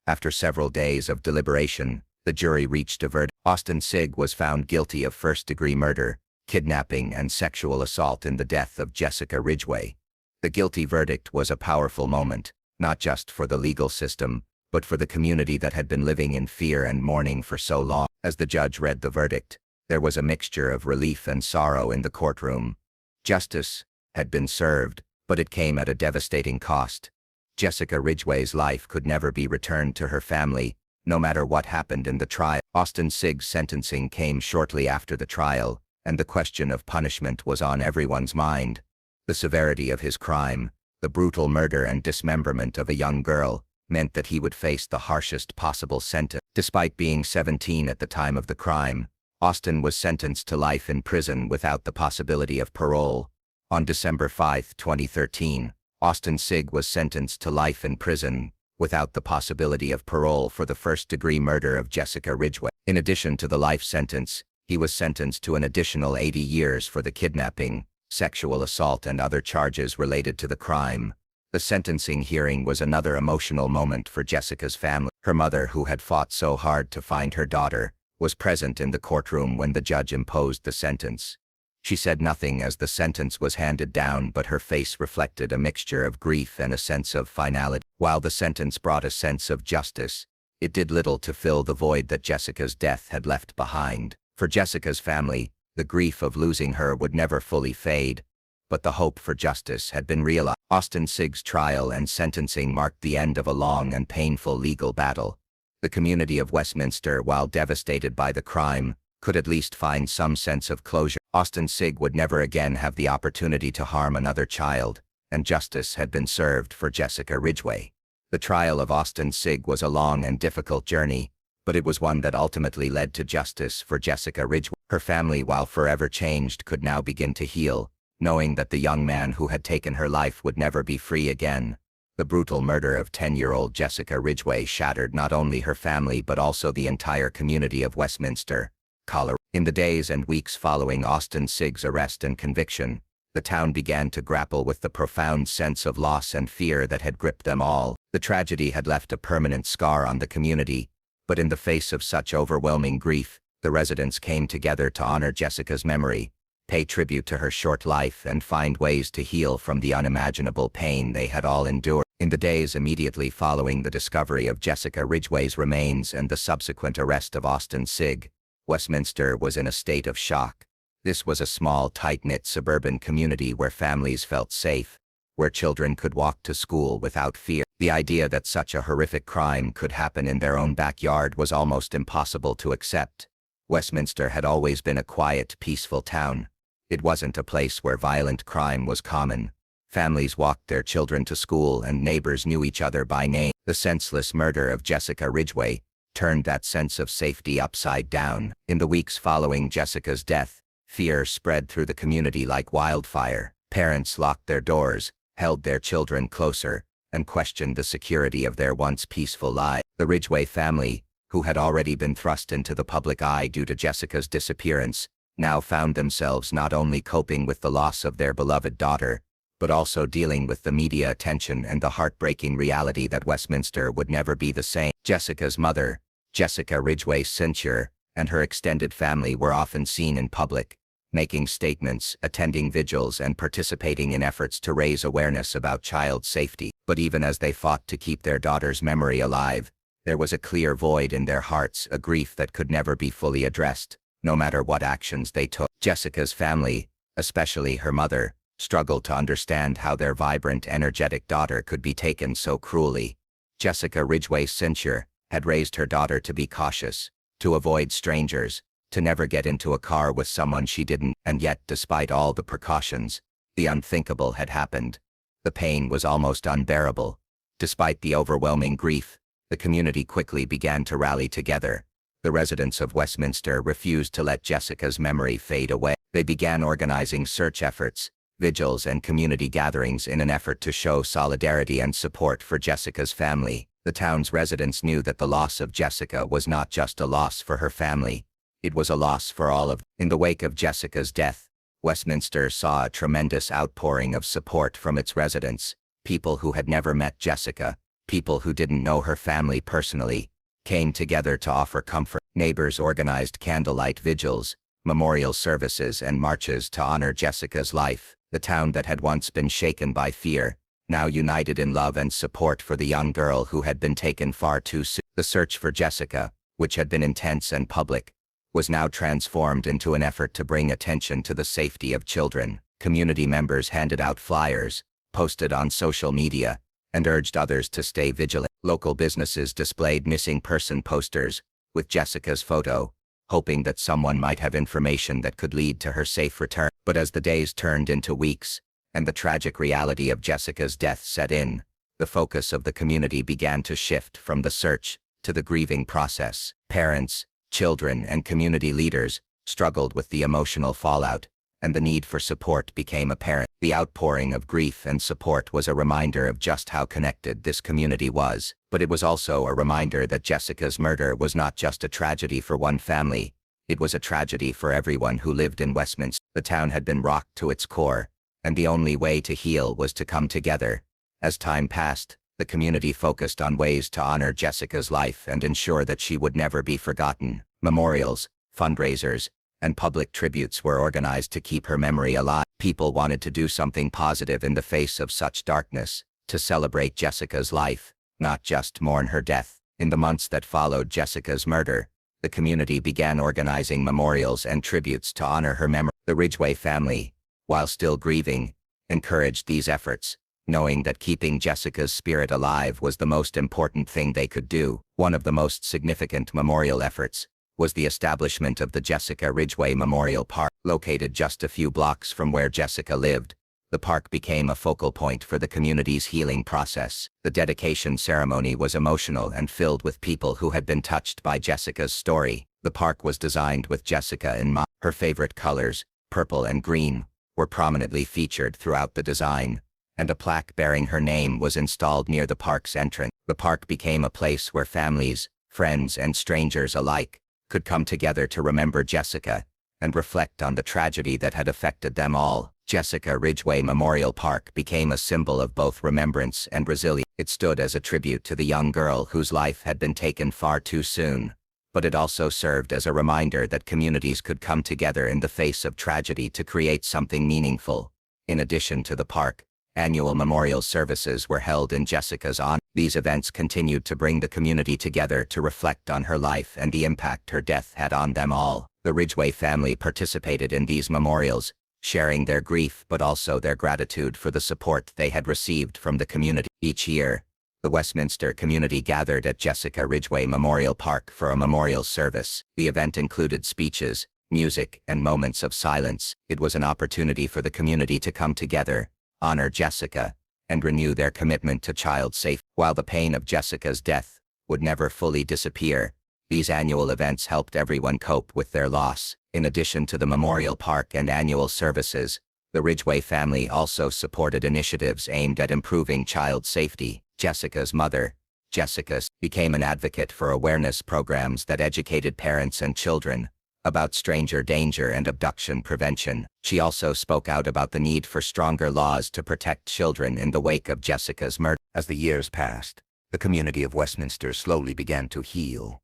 After several days of deliberation, the jury reached a verdict. Austin Sigg was found guilty of first-degree murder, kidnapping, and sexual assault in the death of Jessica Ridgeway. The guilty verdict was a powerful moment, not just for the legal system, but for the community that had been living in fear and mourning for so long. As the judge read the verdict, there was a mixture of relief and sorrow in the courtroom. Justice had been served, but it came at a devastating cost. Jessica Ridgeway's life could never be returned to her family, no matter what happened in the trial. Austin Sigg's sentencing came shortly after the trial, and the question of punishment was on everyone's mind. The severity of his crime, the brutal murder and dismemberment of a young girl, meant that he would face the harshest possible sentence. Despite being 17 at the time of the crime, Austin was sentenced to life in prison without the possibility of parole. On December 5, 2013, Austin Sigg was sentenced to life in prison without the possibility of parole for the first-degree murder of Jessica Ridgeway. In addition to the life sentence, he was sentenced to an additional 80 years for the kidnapping, sexual assault, and other charges related to the crime. The sentencing hearing was another emotional moment for Jessica's family. Her mother, who had fought so hard to find her daughter, was present in the courtroom when the judge imposed the sentence. She said nothing as the sentence was handed down, but her face reflected a mixture of grief and a sense of finality. While the sentence brought a sense of justice, it did little to fill the void that Jessica's death had left behind. For Jessica's family, the grief of losing her would never fully fade, but the hope for justice had been realized. Austin Sigg's trial and sentencing marked the end of a long and painful legal battle. The community of Westminster, while devastated by the crime, could at least find some sense of closure. Austin Sigg would never again have the opportunity to harm another child, and justice had been served for Jessica Ridgeway. The trial of Austin Sigg was a long and difficult journey, but it was one that ultimately led to justice for Jessica Ridgeway. Her family, while forever changed, could now begin to heal, knowing that the young man who had taken her life would never be free again. The brutal murder of 10-year-old Jessica Ridgeway shattered not only her family but also the entire community of Westminster, Colorado. In the days and weeks following Austin Sigg's arrest and conviction, the town began to grapple with the profound sense of loss and fear that had gripped them all. The tragedy had left a permanent scar on the community, but in the face of such overwhelming grief, the residents came together to honor Jessica's memory, pay tribute to her short life, and find ways to heal from the unimaginable pain they had all endured. In the days immediately following the discovery of Jessica Ridgeway's remains and the subsequent arrest of Austin Sigg, Westminster was in a state of shock. This was a small, tight-knit suburban community where families felt safe, where children could walk to school without fear. The idea that such a horrific crime could happen in their own backyard was almost impossible to accept. Westminster had always been a quiet, peaceful town. It wasn't a place where violent crime was common. Families walked their children to school and neighbors knew each other by name. The senseless murder of Jessica Ridgeway turned that sense of safety upside down. In the weeks following Jessica's death, fear spread through the community like wildfire. Parents locked their doors, held their children closer, and questioned the security of their once peaceful lives. The Ridgeway family, who had already been thrust into the public eye due to Jessica's disappearance, now found themselves not only coping with the loss of their beloved daughter, but also dealing with the media attention and the heartbreaking reality that Westminster would never be the same. Jessica's mother, Jessica Ridgeway Sr., and her extended family were often seen in public, making statements, attending vigils, and participating in efforts to raise awareness about child safety. But even as they fought to keep their daughter's memory alive, there was a clear void in their hearts, a grief that could never be fully addressed, no matter what actions they took. Jessica's family, especially her mother, struggled to understand how their vibrant, energetic daughter could be taken so cruelly. Jessica Ridgeway Sr. had raised her daughter to be cautious, to avoid strangers, to never get into a car with someone she didn't, and yet, despite all the precautions, the unthinkable had happened. The pain was almost unbearable. Despite the overwhelming grief, the community quickly began to rally together. The residents of Westminster refused to let Jessica's memory fade away. They began organizing search efforts, vigils, and community gatherings in an effort to show solidarity and support for Jessica's family. The town's residents knew that the loss of Jessica was not just a loss for her family, it was a loss for all of them. In the wake of Jessica's death, Westminster saw a tremendous outpouring of support from its residents. People who had never met Jessica, people who didn't know her family personally, came together to offer comfort. Neighbors organized candlelight vigils, memorial services, and marches to honor Jessica's life. The town that had once been shaken by fear, now united in love and support for the young girl who had been taken far too soon. The search for Jessica, which had been intense and public, was now transformed into an effort to bring attention to the safety of children. Community members handed out flyers, posted on social media, and urged others to stay vigilant. Local businesses displayed missing person posters with Jessica's photo, hoping that someone might have information that could lead to her safe return. But as the days turned into weeks, and the tragic reality of Jessica's death set in, the focus of the community began to shift from the search to the grieving process. Parents, children, and community leaders struggled with the emotional fallout, and the need for support became apparent. The outpouring of grief and support was a reminder of just how connected this community was, but it was also a reminder that Jessica's murder was not just a tragedy for one family, it was a tragedy for everyone who lived in Westminster. The town had been rocked to its core, and the only way to heal was to come together. As time passed, the community focused on ways to honor Jessica's life and ensure that she would never be forgotten. Memorials, fundraisers, and public tributes were organized to keep her memory alive. People wanted to do something positive in the face of such darkness, to celebrate Jessica's life, not just mourn her death. In the months that followed Jessica's murder, the community began organizing memorials and tributes to honor her memory. The Ridgeway family, while still grieving, encouraged these efforts, knowing that keeping Jessica's spirit alive was the most important thing they could do. One of the most significant memorial efforts was the establishment of the Jessica Ridgeway Memorial Park. Located just a few blocks from where Jessica lived, the park became a focal point for the community's healing process. The dedication ceremony was emotional and filled with people who had been touched by Jessica's story. The park was designed with Jessica in mind. Her favorite colors, purple and green, were prominently featured throughout the design, and a plaque bearing her name was installed near the park's entrance. The park became a place where families, friends, and strangers alike could come together to remember Jessica and reflect on the tragedy that had affected them all. Jessica Ridgeway Memorial Park became a symbol of both remembrance and resilience. It stood as a tribute to the young girl whose life had been taken far too soon, but it also served as a reminder that communities could come together in the face of tragedy to create something meaningful. In addition to the park, annual memorial services were held in Jessica's honor. These events continued to bring the community together to reflect on her life and the impact her death had on them all. The Ridgeway family participated in these memorials, sharing their grief but also their gratitude for the support they had received from the community. Each year, the Westminster community gathered at Jessica Ridgeway Memorial Park for a memorial service. The event included speeches, music, and moments of silence. It was an opportunity for the community to come together, honor Jessica, and renew their commitment to child safety. While the pain of Jessica's death would never fully disappear, these annual events helped everyone cope with their loss. In addition to the memorial park and annual services, the Ridgeway family also supported initiatives aimed at improving child safety. Jessica's mother, Jessica, became an advocate for awareness programs that educated parents and children about stranger danger and abduction prevention. She also spoke out about the need for stronger laws to protect children in the wake of Jessica's murder. As the years passed, the community of Westminster slowly began to heal.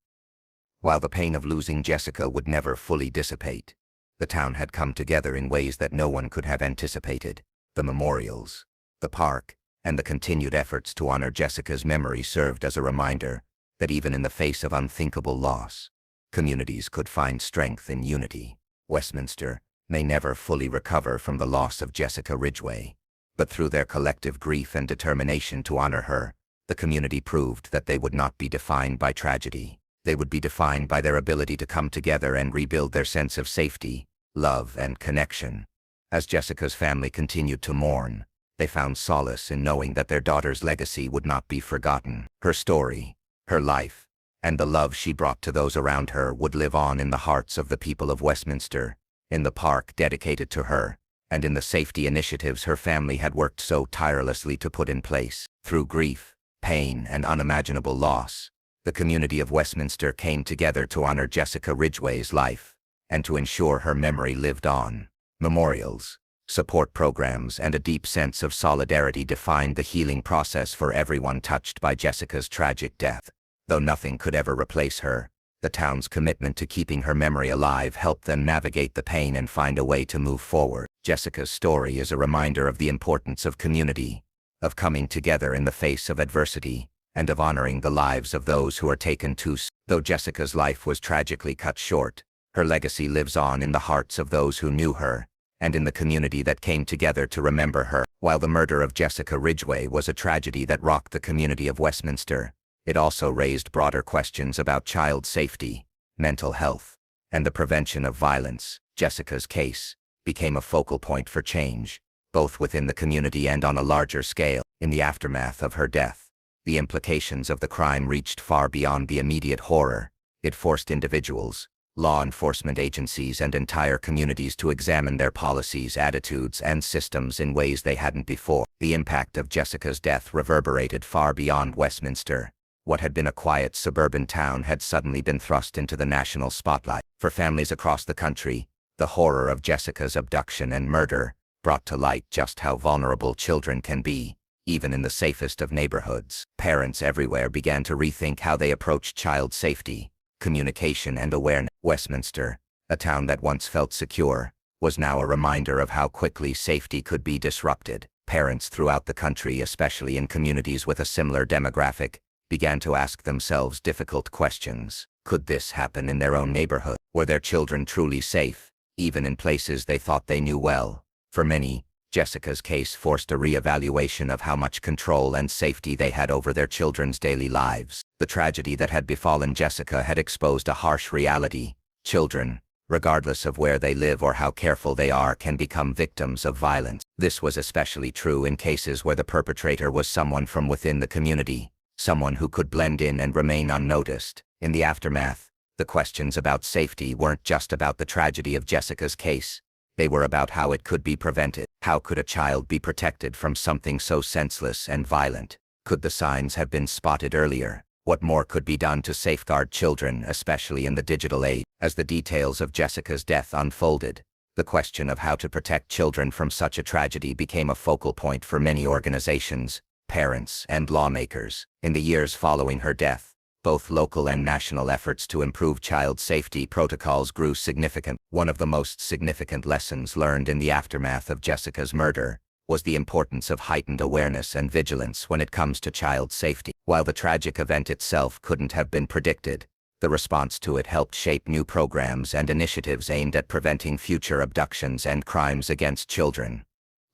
While the pain of losing Jessica would never fully dissipate, the town had come together in ways that no one could have anticipated. The memorials, the park, and the continued efforts to honor Jessica's memory served as a reminder that even in the face of unthinkable loss, communities could find strength in unity. Westminster may never fully recover from the loss of Jessica Ridgeway, but through their collective grief and determination to honor her, the community proved that they would not be defined by tragedy. They would be defined by their ability to come together and rebuild their sense of safety, love, and connection. As Jessica's family continued to mourn, they found solace in knowing that their daughter's legacy would not be forgotten. Her story, her life, and the love she brought to those around her would live on in the hearts of the people of Westminster, in the park dedicated to her, and in the safety initiatives her family had worked so tirelessly to put in place. Through grief, pain, and unimaginable loss, the community of Westminster came together to honor Jessica Ridgway's life, and to ensure her memory lived on. Memorials, support programs, and a deep sense of solidarity defined the healing process for everyone touched by Jessica's tragic death. Though nothing could ever replace her, the town's commitment to keeping her memory alive helped them navigate the pain and find a way to move forward. Jessica's story is a reminder of the importance of community, of coming together in the face of adversity, and of honoring the lives of those who are taken too soon. Though Jessica's life was tragically cut short, her legacy lives on in the hearts of those who knew her, and in the community that came together to remember her. While the murder of Jessica Ridgeway was a tragedy that rocked the community of Westminster, it also raised broader questions about child safety, mental health, and the prevention of violence. Jessica's case became a focal point for change, both within the community and on a larger scale. In the aftermath of her death, the implications of the crime reached far beyond the immediate horror. It forced individuals, law enforcement agencies, and entire communities to examine their policies, attitudes, and systems in ways they hadn't before. The impact of Jessica's death reverberated far beyond Westminster. What had been a quiet suburban town had suddenly been thrust into the national spotlight. For families across the country, the horror of Jessica's abduction and murder brought to light just how vulnerable children can be, even in the safest of neighborhoods. Parents everywhere began to rethink how they approached child safety, communication, and awareness. Westminster, a town that once felt secure, was now a reminder of how quickly safety could be disrupted. Parents throughout the country, especially in communities with a similar demographic, began to ask themselves difficult questions. Could this happen in their own neighborhood? Were their children truly safe, even in places they thought they knew well? For many, Jessica's case forced a re-evaluation of how much control and safety they had over their children's daily lives. The tragedy that had befallen Jessica had exposed a harsh reality. Children, regardless of where they live or how careful they are, can become victims of violence. This was especially true in cases where the perpetrator was someone from within the community, someone who could blend in and remain unnoticed. In the aftermath, the questions about safety weren't just about the tragedy of Jessica's case. They were about how it could be prevented. How could a child be protected from something so senseless and violent? Could the signs have been spotted earlier? What more could be done to safeguard children, especially in the digital age? As the details of Jessica's death unfolded, the question of how to protect children from such a tragedy became a focal point for many organizations, parents, and lawmakers. In the years following her death, both local and national efforts to improve child safety protocols grew significant. One of the most significant lessons learned in the aftermath of Jessica's murder was the importance of heightened awareness and vigilance when it comes to child safety. While the tragic event itself couldn't have been predicted, the response to it helped shape new programs and initiatives aimed at preventing future abductions and crimes against children.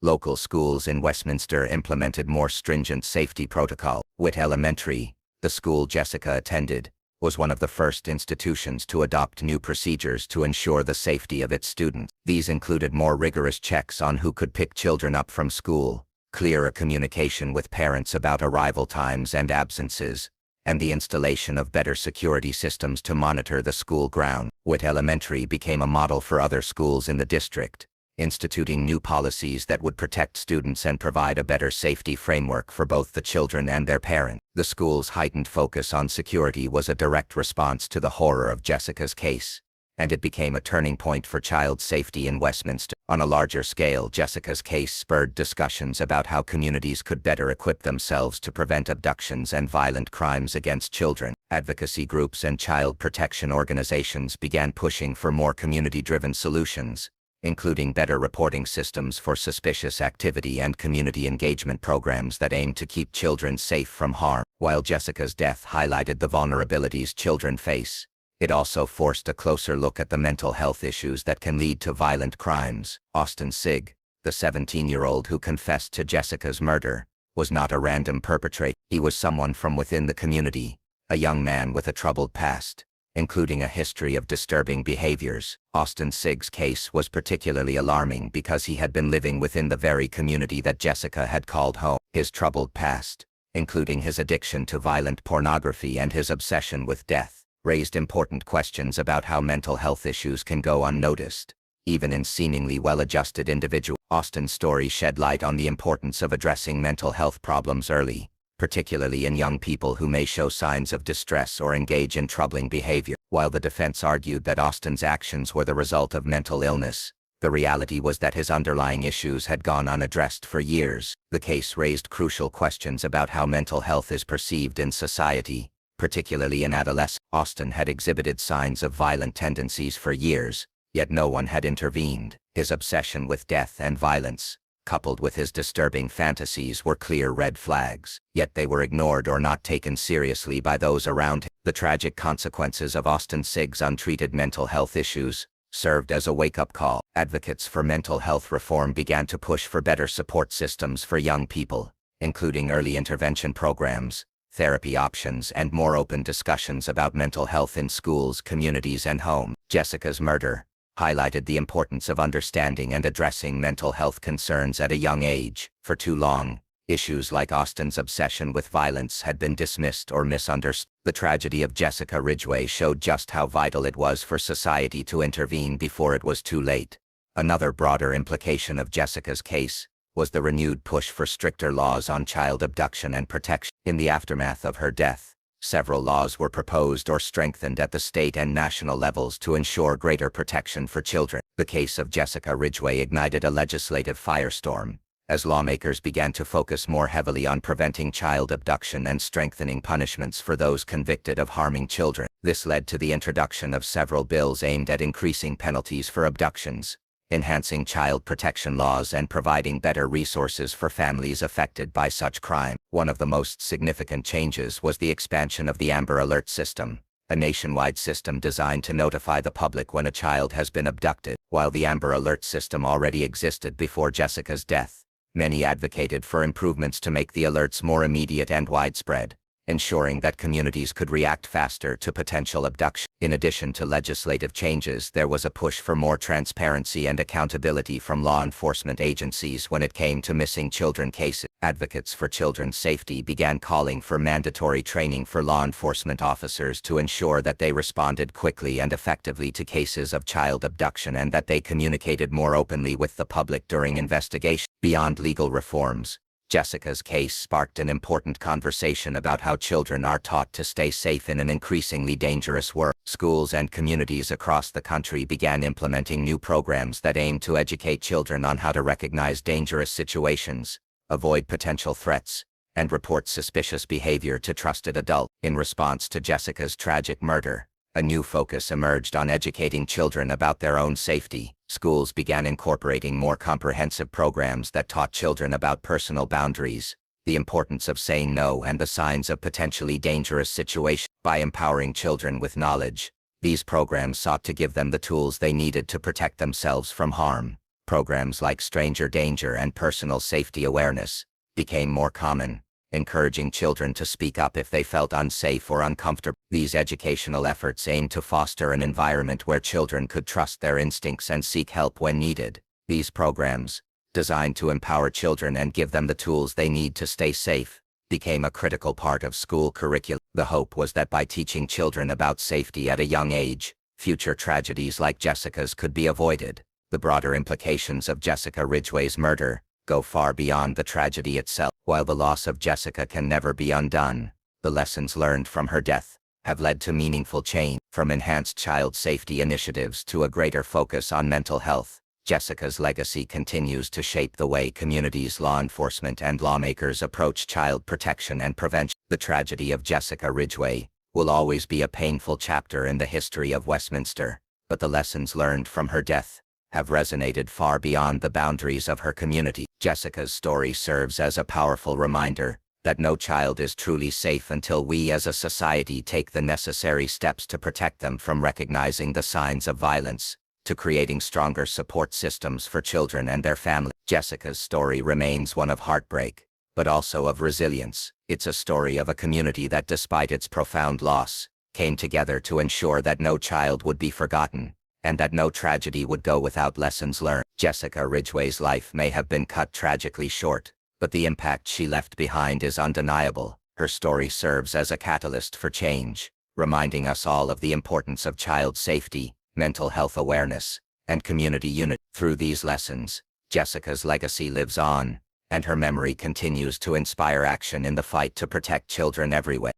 Local schools in Westminster implemented more stringent safety protocols. Whit Elementary, the school Jessica attended, was one of the first institutions to adopt new procedures to ensure the safety of its students. These included more rigorous checks on who could pick children up from school, clearer communication with parents about arrival times and absences, and the installation of better security systems to monitor the school ground. Whit Elementary became a model for other schools in the district, instituting new policies that would protect students and provide a better safety framework for both the children and their parents. The school's heightened focus on security was a direct response to the horror of Jessica's case, and it became a turning point for child safety in Westminster. On a larger scale, Jessica's case spurred discussions about how communities could better equip themselves to prevent abductions and violent crimes against children. Advocacy groups and child protection organizations began pushing for more community-driven solutions, including better reporting systems for suspicious activity and community engagement programs that aim to keep children safe from harm. While Jessica's death highlighted the vulnerabilities children face, it also forced a closer look at the mental health issues that can lead to violent crimes. Austin Sigg, the 17-year-old who confessed to Jessica's murder, was not a random perpetrator. He was someone from within the community, a young man with a troubled past, including a history of disturbing behaviors. Austin Sigg's case was particularly alarming because he had been living within the very community that Jessica had called home. His troubled past, including his addiction to violent pornography and his obsession with death, raised important questions about how mental health issues can go unnoticed, even in seemingly well-adjusted individuals. Austin's story shed light on the importance of addressing mental health problems early, particularly in young people who may show signs of distress or engage in troubling behavior. While the defense argued that Austin's actions were the result of mental illness, the reality was that his underlying issues had gone unaddressed for years. The case raised crucial questions about how mental health is perceived in society, particularly in adolescence. Austin had exhibited signs of violent tendencies for years, yet no one had intervened. His obsession with death and violence, coupled with his disturbing fantasies, were clear red flags, yet they were ignored or not taken seriously by those around him. The tragic consequences of Austin Sigg's untreated mental health issues served as a wake-up call. Advocates for mental health reform began to push for better support systems for young people, including early intervention programs, therapy options, and more open discussions about mental health in schools, communities, and home. Jessica's murder highlighted the importance of understanding and addressing mental health concerns at a young age. For too long, issues like Austin's obsession with violence had been dismissed or misunderstood. The tragedy of Jessica Ridgeway showed just how vital it was for society to intervene before it was too late. Another broader implication of Jessica's case was the renewed push for stricter laws on child abduction and protection. In the aftermath of her death, several laws were proposed or strengthened at the state and national levels to ensure greater protection for children. The case of Jessica Ridgeway ignited a legislative firestorm, as lawmakers began to focus more heavily on preventing child abduction and strengthening punishments for those convicted of harming children. This led to the introduction of several bills aimed at increasing penalties for abductions, enhancing child protection laws, and providing better resources for families affected by such crime. One of the most significant changes was the expansion of the Amber Alert system, a nationwide system designed to notify the public when a child has been abducted. While the Amber Alert system already existed before Jessica's death, many advocated for improvements to make the alerts more immediate and widespread, ensuring that communities could react faster to potential abduction. In addition to legislative changes, there was a push for more transparency and accountability from law enforcement agencies when it came to missing children cases. Advocates for children's safety began calling for mandatory training for law enforcement officers to ensure that they responded quickly and effectively to cases of child abduction and that they communicated more openly with the public during investigation. Beyond legal reforms, Jessica's case sparked an important conversation about how children are taught to stay safe in an increasingly dangerous world. Schools and communities across the country began implementing new programs that aim to educate children on how to recognize dangerous situations, avoid potential threats, and report suspicious behavior to trusted adults. In response to Jessica's tragic murder, a new focus emerged on educating children about their own safety. Schools began incorporating more comprehensive programs that taught children about personal boundaries, the importance of saying no, and the signs of potentially dangerous situations. By empowering children with knowledge, these programs sought to give them the tools they needed to protect themselves from harm. Programs like stranger danger and personal safety awareness became more common, encouraging children to speak up if they felt unsafe or uncomfortable. These educational efforts aimed to foster an environment where children could trust their instincts and seek help when needed. These programs, designed to empower children and give them the tools they need to stay safe, became a critical part of school curricula. The hope was that by teaching children about safety at a young age, future tragedies like Jessica's could be avoided. The broader implications of Jessica Ridgeway's murder go far beyond the tragedy itself. While the loss of Jessica can never be undone, the lessons learned from her death have led to meaningful change. From enhanced child safety initiatives to a greater focus on mental health, Jessica's legacy continues to shape the way communities, law enforcement, and lawmakers approach child protection and prevention. The tragedy of Jessica Ridgeway will always be a painful chapter in the history of Westminster, but the lessons learned from her death have resonated far beyond the boundaries of her community. Jessica's story serves as a powerful reminder that no child is truly safe until we as a society take the necessary steps to protect them, from recognizing the signs of violence to creating stronger support systems for children and their families. Jessica's story remains one of heartbreak, but also of resilience. It's a story of a community that, despite its profound loss, came together to ensure that no child would be forgotten, and that no tragedy would go without lessons learned. Jessica Ridgway's life may have been cut tragically short, but the impact she left behind is undeniable. Her story serves as a catalyst for change, reminding us all of the importance of child safety, mental health awareness, and community unity. Through these lessons, Jessica's legacy lives on, and her memory continues to inspire action in the fight to protect children everywhere.